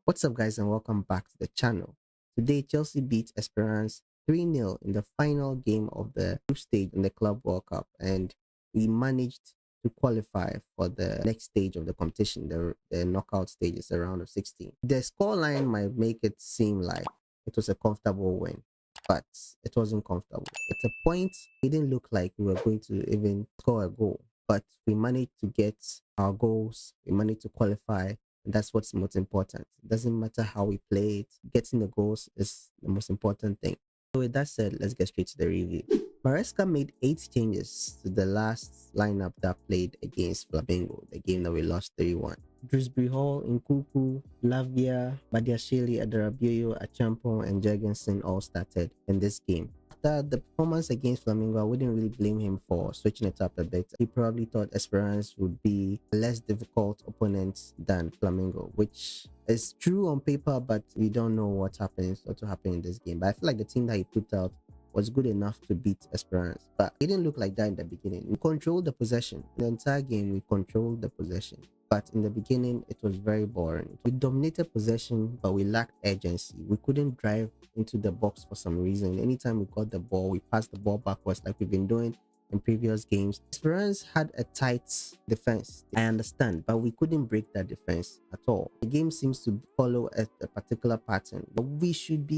What's up, guys, and welcome back to the channel. Today, Chelsea beat Esperance 3-0 in the final game of the group stage in the Club World Cup, and we managed to qualify for the next stage of the competition, the knockout stages, the round of 16. The scoreline might make it seem like it was a comfortable win, but it wasn't comfortable. At a point, it didn't look like we were going to even score a goal, but we managed to get our goals, we managed to qualify, and that's what's most important. It doesn't matter how we play it, getting the goals is the most important thing. So with that said, let's get straight to the review. Maresca made 8 changes to the last lineup that played against Flamengo, the game that we lost 3-1. Dewsbury Hall, Nkuku, Lavia, Badiashile, Adarabioyo, Achampo, and Jorgensen all started in this game. After the performance against Flamengo, I wouldn't really blame him for switching it up a bit. He probably thought Esperance would be a less difficult opponent than Flamengo, which is true on paper, but we don't know what happens or to happen in this game. But I feel like the team that he put out was good enough to beat Esperance, but it didn't look like that in the beginning. We controlled the possession. The entire game, we controlled the possession. But in the beginning, it was very boring. We dominated possession, but we lacked urgency. We couldn't drive into the box for some reason. Anytime we got the ball, we passed the ball backwards like we've been doing in previous games. Esperance had a tight defense, I understand, but we couldn't break that defense at all. The game seems to follow a particular pattern, but we should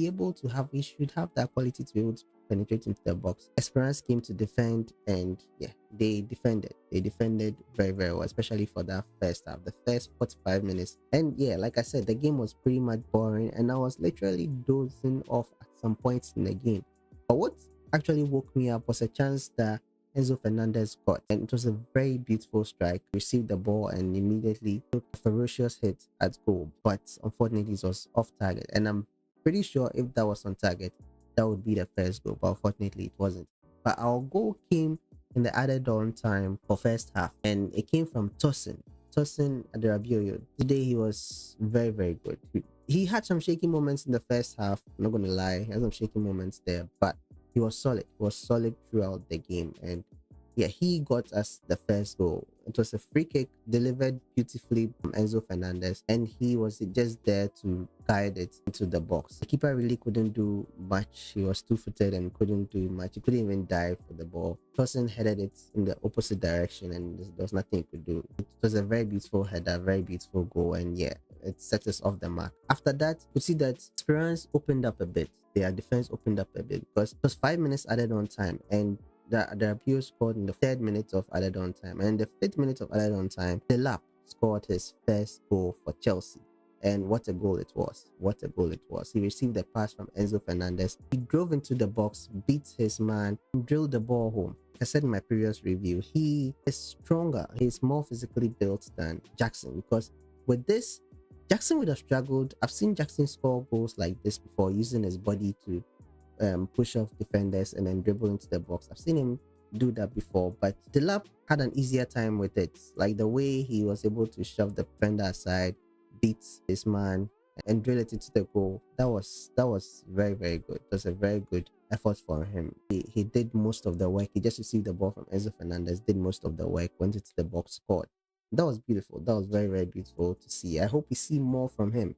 have that quality to be able to penetrate into the box. Esperance came to defend, and yeah, they defended very, very well, especially for that first half, the first 45 minutes. And yeah, like I said, the game was pretty much boring, and I was literally dozing off at some points in the game. But what actually woke me up was a chance that Enzo Fernandez got, and it was a very beautiful strike. Received the ball and immediately took a ferocious hit at goal, but unfortunately it was off target, and I'm pretty sure if that was on target, that would be the first goal, but unfortunately it wasn't. But our goal came in the added on time for first half, and it came from Tosin Delap. Today he was very, very good. He had some shaky moments in the first half, I'm not gonna lie, he had some shaky moments there, but he was solid. He was solid throughout the game, and yeah, he got us the first goal. It was a free kick delivered beautifully from Enzo Fernandez, and he was just there to guide it into the box. The keeper really couldn't do much. He was two-footed and couldn't do much. He couldn't even dive for the ball. Tosin headed it in the opposite direction, and there was nothing he could do. It was a very beautiful header, very beautiful goal, and yeah, it set us off the mark. After that, you see that Esperance opened up a bit. Their defense opened up a bit because it was 5 minutes added on time, and the appeal scored in the 3rd minute of added on time, and in the 5th minute of added on time, Delap scored his first goal for Chelsea. And what a goal it was! What a goal it was! He received a pass from Enzo Fernandez. He drove into the box, beat his man, and drilled the ball home. Like I said in my previous review, he is stronger. He's more physically built than Jackson, because with this, Jackson would have struggled. I've seen Jackson score goals like this before, using his body to push off defenders and then dribble into the box. I've seen him do that before, but Delap had an easier time with it. Like the way he was able to shove the defender aside, beat his man, and drill it into the goal. That was very, very good. It was a very good effort for him. He did most of the work. He just received the ball from Enzo Fernandez, did most of the work, went into the box, scored. That was beautiful. That was very, very beautiful to see. I hope we see more from him.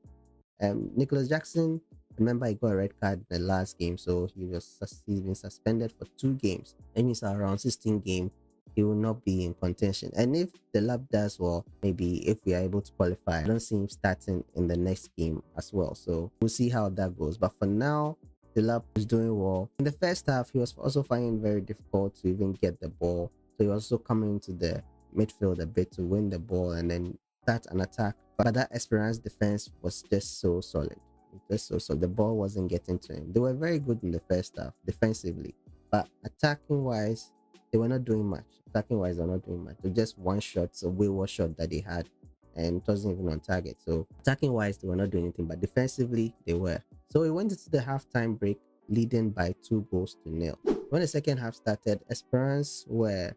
Nicholas Jackson, remember, he got a red card in the last game, so he's been suspended for 2 games. That means around 16 games he will not be in contention. And if the lab does well, maybe if we are able to qualify, I don't see him starting in the next game as well. So we'll see how that goes. But for now, the lab is doing well. In the first half, he was also finding it very difficult to even get the ball. So he was also coming into the midfield a bit to win the ball and then start an attack. But that Esperance defense was just so solid. So the ball wasn't getting to him. They were very good in the first half defensively, but attacking wise, they were not doing much. Attacking wise, they're not doing much. It was just one shot, a wayward shot that they had, and it wasn't even on target. So attacking wise, they were not doing anything, but defensively, they were. So we went into the halftime break leading by 2-0. When the second half started, Esperance were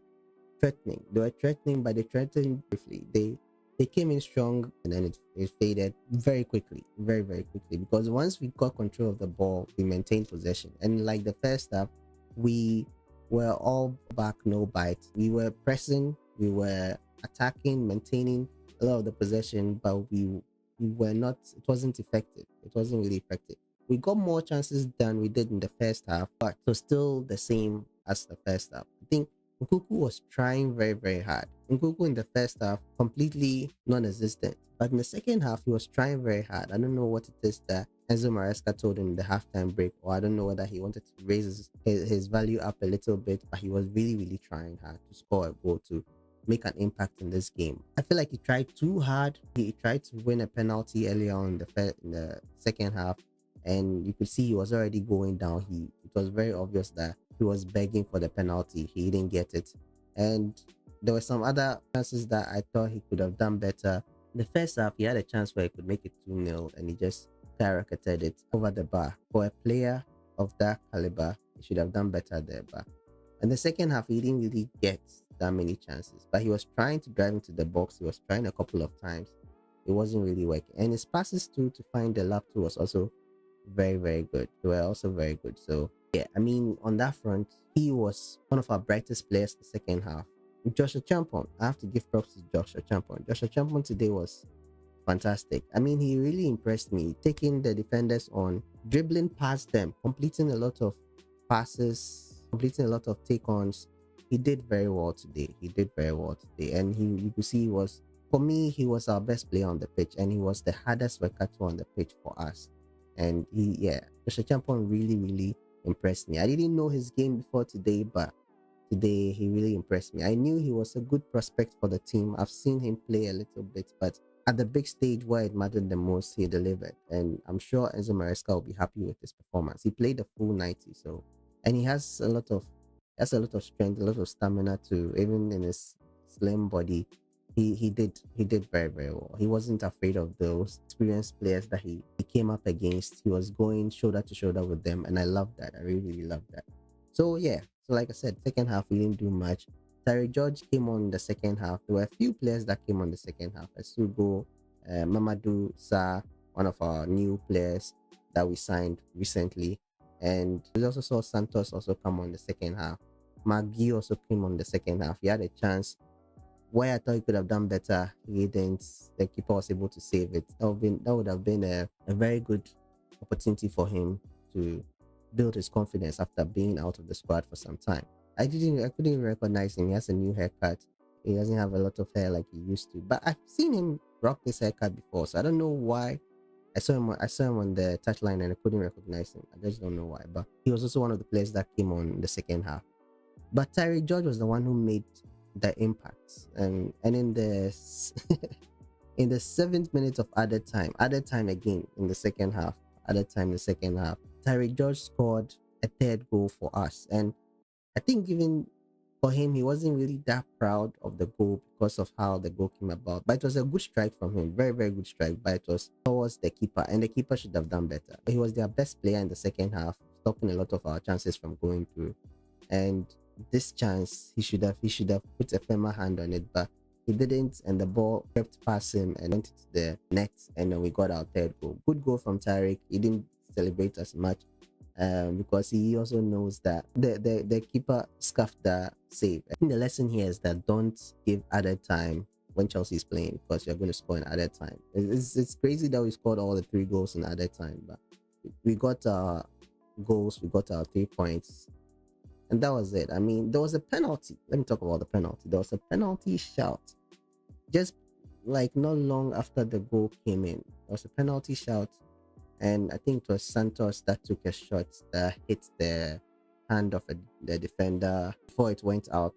threatening. They were threatening, but they threatened briefly. They came in strong, and then it faded very quickly, very, very quickly, because once we got control of the ball, we maintained possession. And like the first half, we were all back, no bite. We were pressing We were attacking, maintaining a lot of the possession, but we were not. It wasn't effective. It wasn't really effective. We got more chances than we did in the first half, but it was still the same as the first half. I think Nkuku was trying very, very hard. Nkuku in the first half completely non-existent, but in the second half he was trying very hard. I don't know what it is that Enzo Maresca told him in the halftime break, or I don't know whether he wanted to raise his value up a little bit, but he was really, really trying hard to score a goal to make an impact in this game. I feel like he tried too hard. He tried to win a penalty earlier on in the second half, and you could see he was already going down. It was very obvious that he was begging for the penalty. He didn't get it, and there were some other chances that I thought he could have done better. In the first half, he had a chance where he could make it 2-0, and he just skyrocketed it over the bar. For a player of that caliber, he should have done better there. But in the second half, he didn't really get that many chances. But he was trying to drive into the box. He was trying a couple of times. It wasn't really working. And his passes too to find the lap too was also very, very good. They were also very good. So yeah, I mean, on that front, he was one of our brightest players in the second half. Joshua Champon, I have to give props to Joshua Champon. Joshua Champon today was fantastic. I mean, he really impressed me, taking the defenders on, dribbling past them, completing a lot of passes, completing a lot of take-ons. He did very well today. He did very well today. And you could see for me, he was our best player on the pitch, and he was the hardest worker on the pitch for us. And Joshua Champon really, really impressed me. I didn't know his game before today, but today he really impressed me. I knew he was a good prospect for the team. I've seen him play a little bit, but at the big stage where it mattered the most, he delivered. And I'm sure Enzo Maresca will be happy with his performance. He played the full 90, so, and he has a lot of strength, a lot of stamina too, even in his slim body. He did very, very well. He wasn't afraid of those experienced players that he came up against. He was going shoulder to shoulder with them, and I love that. I really, really love that. So yeah, so like I said, second half we didn't do much. Tyrique George came on in the second half. There were a few players that came on the second half. Asugo, Mamadou Sa, one of our new players that we signed recently. And we also saw Santos also come on the second half. Magui also came on the second half. He had a chance where I thought he could have done better. He didn't. The keeper was able to save it. That would have been a very good opportunity for him to build his confidence after being out of the squad for some time. I couldn't recognize him. He has a new haircut. He doesn't have a lot of hair like he used to. But I've seen him rock this haircut before, so I don't know why. I saw him on the touchline and I couldn't recognize him. I just don't know why. But he was also one of the players that came on in the second half. But Tyrique George was the one who made the impacts. And in the in the 7th minute of added time again in the second half, Tyrique George scored a third goal for us. And I think even for him, he wasn't really that proud of the goal because of how the goal came about. But it was a good strike from him, very, very good strike. But it was towards the keeper, and the keeper should have done better. He was their best player in the second half, stopping a lot of our chances from going through. And this chance, he should have put a firmer hand on it, but he didn't, and the ball crept past him and went into the net, and then we got our third goal. Good goal from Tyrique. He didn't celebrate as much. Because he also knows that the keeper scuffed the save. I think the lesson here is that don't give added time when Chelsea is playing, because you're going to score in added time. It's crazy that we scored all the 3 goals in added time, but we got our goals, we got our 3 points, and that was it. I mean, there was a penalty. Let me talk about the penalty. There was a penalty shout just like not long after the goal came in. There was a penalty shout. And I think it was Santos that took a shot that hit the hand of the defender before it went out.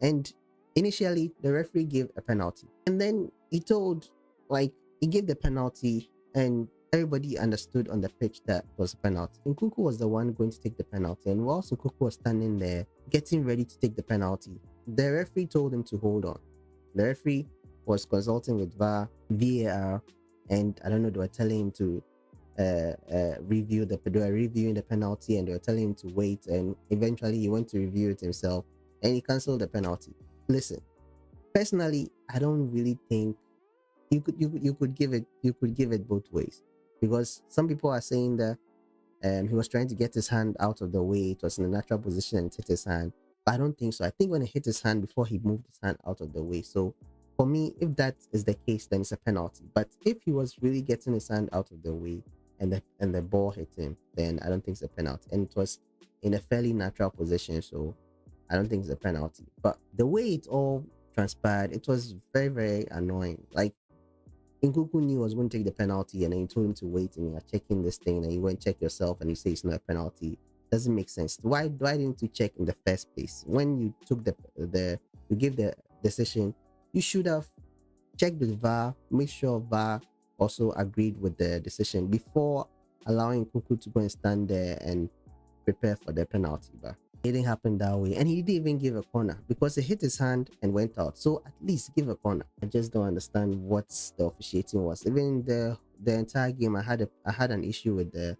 And initially, the referee gave a penalty. And then he gave the penalty, and everybody understood on the pitch that it was a penalty. Nkuku was the one going to take the penalty. And whilst Nkuku was standing there, getting ready to take the penalty, the referee told him to hold on. The referee was consulting with VAR, and I don't know, they were telling him to they were reviewing the penalty, and they were telling him to wait, and eventually he went to review it himself and he cancelled the penalty. Listen, personally, I don't really think you could give it both ways, because some people are saying that he was trying to get his hand out of the way. It was in a natural position and hit his hand. I don't think so. I think when it hit his hand before he moved his hand out of the way. So for me, if that is the case, then it's a penalty. But if he was really getting his hand out of the way and the ball hit him, then I don't think it's a penalty. And it was in a fairly natural position, so I don't think it's a penalty. But the way it all transpired, it was very, very annoying. Like Nkuku knew was going to take the penalty and then he told him to wait and you're checking this thing and you went check yourself and you say it's not a penalty. Doesn't make sense. Why didn't you check in the first place? When you took the you gave the decision, you should have checked with VAR, make sure VAR also agreed with the decision before allowing Kuku to go and stand there and prepare for the penalty. But it didn't happen that way. And he didn't even give a corner because it hit his hand and went out. So at least give a corner. I just don't understand what the officiating was. Even the entire game, I had an issue with the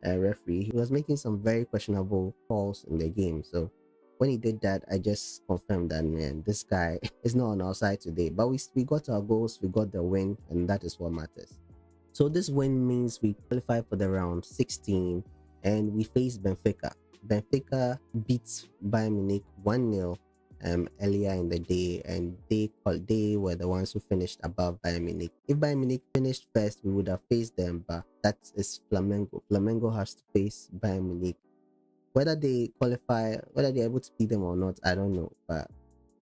referee. He was making some very questionable calls in the game. So when he did that, I just confirmed that, man, this guy is not on our side today. But we got our goals, we got the win, and that is what matters. So this win means we qualify for the round 16 and we face Benfica. Benfica beats Bayern Munich 1-0 earlier in the day, and they were the ones who finished above Bayern Munich. If Bayern Munich finished first, we would have faced them, but that is Flamengo. Flamengo has to face Bayern Munich. Whether they qualify, whether they're able to beat them or not, I don't know. But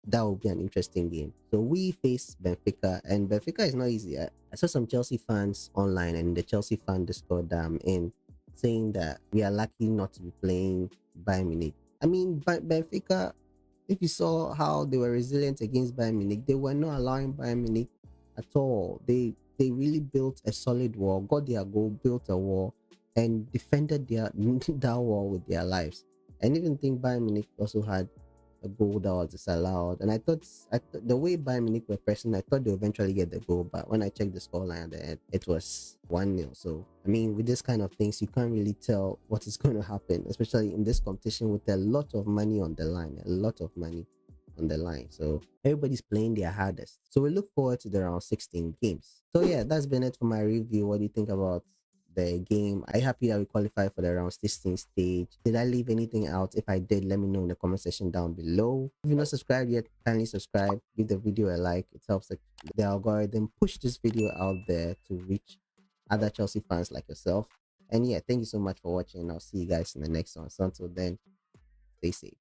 that will be an interesting game. So we face Benfica, and Benfica is not easy. I saw some Chelsea fans online, and the Chelsea fan Discord in saying that we are lucky not to be playing Bayern Munich. I mean, Benfica, if you saw how they were resilient against Bayern Munich, they were not allowing Bayern Munich at all. They really built a solid wall, got their goal, built a wall, and defended their that wall with their lives. I didn't even think Bayern Munich also had a goal that was disallowed. And the way Bayern Munich were pressing, I thought they would eventually get the goal. But when I checked the scoreline at the end, it was 1-0. So, I mean, with this kind of things, you can't really tell what is going to happen, especially in this competition with a lot of money on the line, a lot of money on the line. So everybody's playing their hardest. So we look forward to the round 16 games. So yeah, that's been it for my review. What do you think about the game? Are you happy that we qualified for the round 16 stage? Did I leave anything out? If I did, let me know in the comment section down below. If you're not subscribed yet, kindly subscribe, give the video a like. It helps the algorithm push this video out there to reach other Chelsea fans like yourself. And yeah, thank you so much for watching. I'll see you guys in the next one. So until then, stay safe.